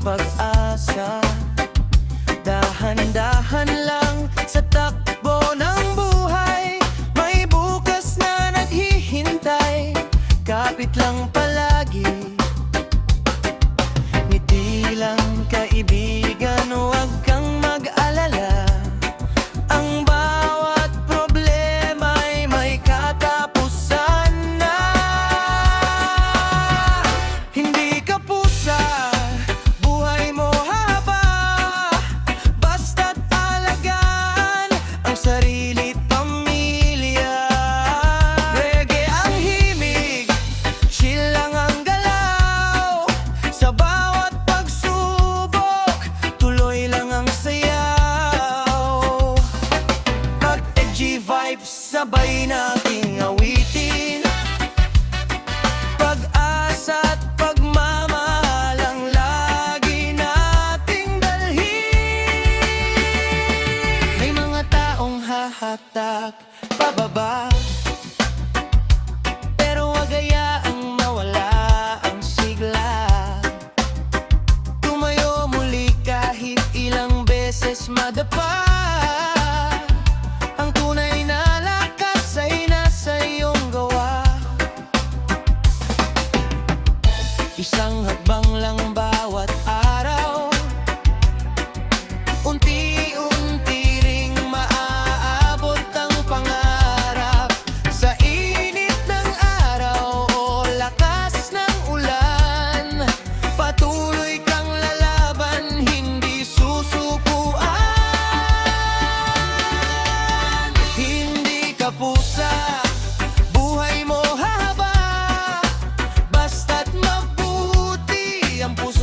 pag-asa. Dahan-dahan lang sa takbo ng buhay, may bukas na naghihintay. Kapit lang palagi, ngiti lang kaibigan, huwag kang mag-alala. Ang bawat problema ay may katapusan na. Hindi ka pusa, buhay mo haba, basta't alagaan ang sarili't pamilya. Reggae ang himig, chill lang ang galaw, sa bawat pagsubok, tuloy lang ang sayaw. Pag-edgy vibes, sabay nating awitin, pag-asa at pagmamahal ang lagi nating dalhin. May mga taong hahatak pababa, pero wag hayaang mawala ang sigla. Tumayo muli kahit ilang beses madapa, ang tunay na lakas ay nasa iyong gawa. Isang hakbang lang bawat araw, unti-unti ring maaabot ang pangarap. Sa init ng araw o lakas ng ulan, patuloy kang lalaban, hindi susukuan. Hindi ka pusa, buhay mo haba, basta't mabuti ang puso